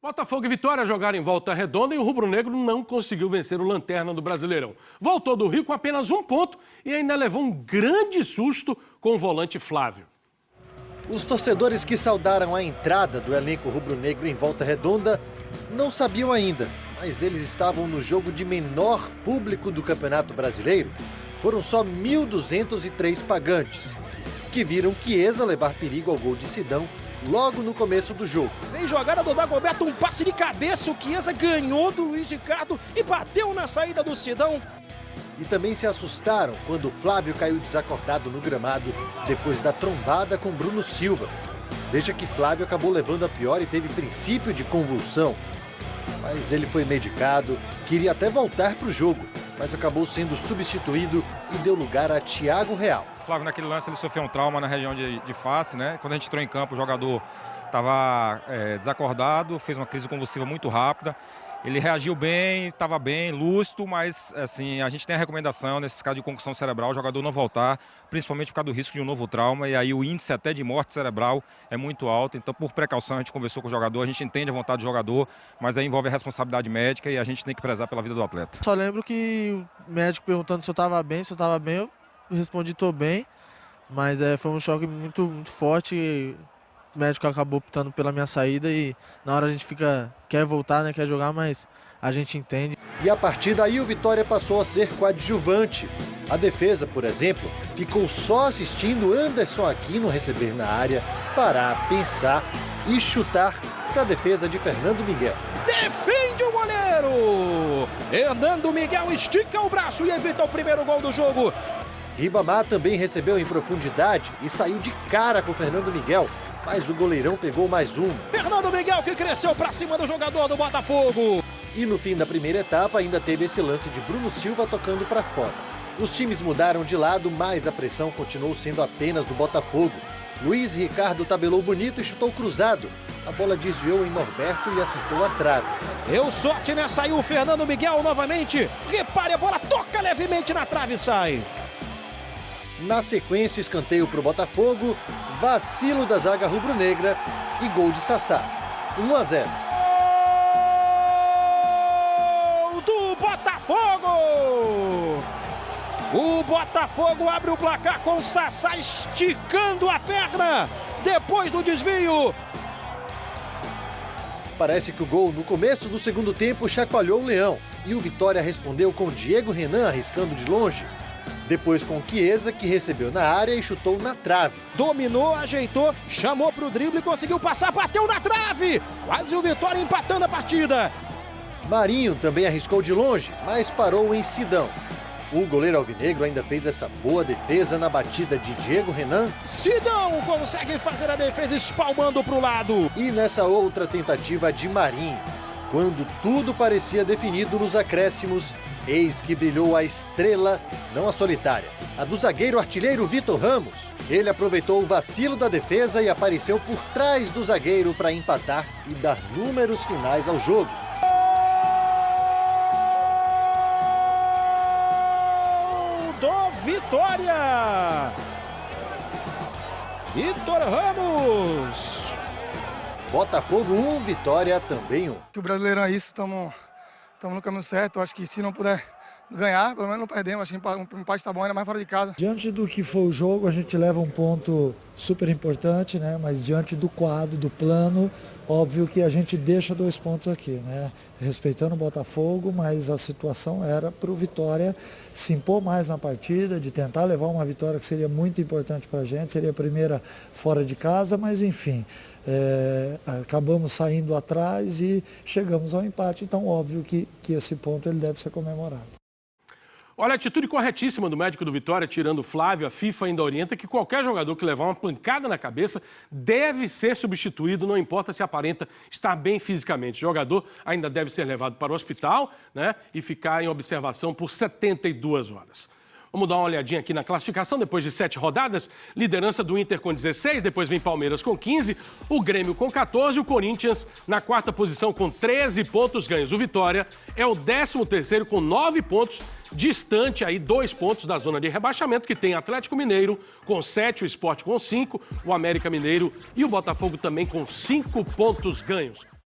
Botafogo e Vitória jogaram em Volta Redonda e o rubro-negro não conseguiu vencer o Lanterna do Brasileirão. Voltou do Rio com apenas 1 ponto e ainda levou um grande susto com o volante Flávio. Os torcedores que saudaram a entrada do elenco rubro-negro em Volta Redonda não sabiam ainda, mas eles estavam no jogo de menor público do Campeonato Brasileiro. Foram só 1.203 pagantes, que viram Chiesa levar perigo ao gol de Sidão logo no começo do jogo. Vem jogada do Dagoberto, um passe de cabeça, o Chiesa ganhou do Luiz Ricardo e bateu na saída do Sidão. E também se assustaram quando o Flávio caiu desacordado no gramado depois da trombada com Bruno Silva. Veja que Flávio acabou levando a pior e teve princípio de convulsão. Mas ele foi medicado, queria até voltar para o jogo, mas acabou sendo substituído e deu lugar a Thiago Real. O Flávio, naquele lance, ele sofreu um trauma na região de face, né? Quando a gente entrou em campo, o jogador estava desacordado, fez uma crise convulsiva muito rápida. Ele reagiu bem, estava bem, lúcido, mas assim, a gente tem a recomendação, nesse caso de concussão cerebral, o jogador não voltar, principalmente por causa do risco de um novo trauma, e aí o índice até de morte cerebral é muito alto, então por precaução a gente conversou com o jogador, a gente entende a vontade do jogador, mas aí envolve a responsabilidade médica e a gente tem que prezar pela vida do atleta. Só lembro que o médico perguntando se eu estava bem, eu respondi estou bem, mas foi um choque muito forte. O médico acabou optando pela minha saída e na hora a gente quer voltar, né, quer jogar, mas a gente entende. E a partir daí o Vitória passou a ser coadjuvante. A defesa, por exemplo, ficou só assistindo Anderson Aquino receber na área, parar, pensar e chutar para a defesa de Fernando Miguel. Defende o goleiro! Fernando Miguel estica o braço e evita o primeiro gol do jogo. Ribamar também recebeu em profundidade e saiu de cara com Fernando Miguel, mas o goleirão pegou mais um. Fernando Miguel que cresceu para cima do jogador do Botafogo. E no fim da primeira etapa ainda teve esse lance de Bruno Silva tocando para fora. Os times mudaram de lado, mas a pressão continuou sendo apenas do Botafogo. Luiz Ricardo tabelou bonito e chutou cruzado. A bola desviou em Norberto e acertou a trave. Deu sorte, né? Saiu o Fernando Miguel novamente. Repare, a bola toca levemente na trave e sai. Na sequência, escanteio para o Botafogo, vacilo da zaga rubro-negra e gol de Sassá. 1-0. Gol do Botafogo! O Botafogo abre o placar com o Sassá esticando a perna depois do desvio. Parece que o gol no começo do segundo tempo chacoalhou o Leão e o Vitória respondeu com Diego Renan arriscando de longe. Depois com Chiesa, que recebeu na área e chutou na trave. Dominou, ajeitou, chamou para o drible, conseguiu passar, bateu na trave! Quase o Vitória empatando a partida. Marinho também arriscou de longe, mas parou em Sidão. O goleiro alvinegro ainda fez essa boa defesa na batida de Diego Renan. Sidão consegue fazer a defesa espalmando para o lado. E nessa outra tentativa de Marinho, quando tudo parecia definido nos acréscimos, eis que brilhou a estrela, não a solitária, a do zagueiro artilheiro Vitor Ramos. Ele aproveitou o vacilo da defesa e apareceu por trás do zagueiro para empatar e dar números finais ao jogo. Gol do Vitória! Vitor Ramos! Botafogo 1, Vitória também 1. Que o Brasileirão é isso, estamos no caminho certo. Acho que se não puder ganhar, pelo menos não perdemos. Acho que um empate está bom, ainda mais fora de casa. Diante do que foi o jogo, a gente leva um ponto super importante, né? Mas diante do quadro, do plano, óbvio que a gente deixa 2 pontos aqui, né? Respeitando o Botafogo, mas a situação era para o Vitória se impor mais na partida, de tentar levar uma vitória que seria muito importante para a gente, seria a primeira fora de casa, mas enfim. Acabamos saindo atrás e chegamos ao empate, então óbvio que esse ponto ele deve ser comemorado. Olha, a atitude corretíssima do médico do Vitória, tirando o Flávio. A FIFA ainda orienta que qualquer jogador que levar uma pancada na cabeça deve ser substituído, não importa se aparenta estar bem fisicamente. O jogador ainda deve ser levado para o hospital, né, e ficar em observação por 72 horas. Vamos dar uma olhadinha aqui na classificação, depois de 7 rodadas. Liderança do Inter com 16, depois vem Palmeiras com 15, o Grêmio com 14, o Corinthians na 4ª posição com 13 pontos ganhos. O Vitória é o 13º com 9 pontos, distante aí 2 pontos da zona de rebaixamento, que tem Atlético Mineiro com 7, o Sport com 5, o América Mineiro e o Botafogo também com 5 pontos ganhos.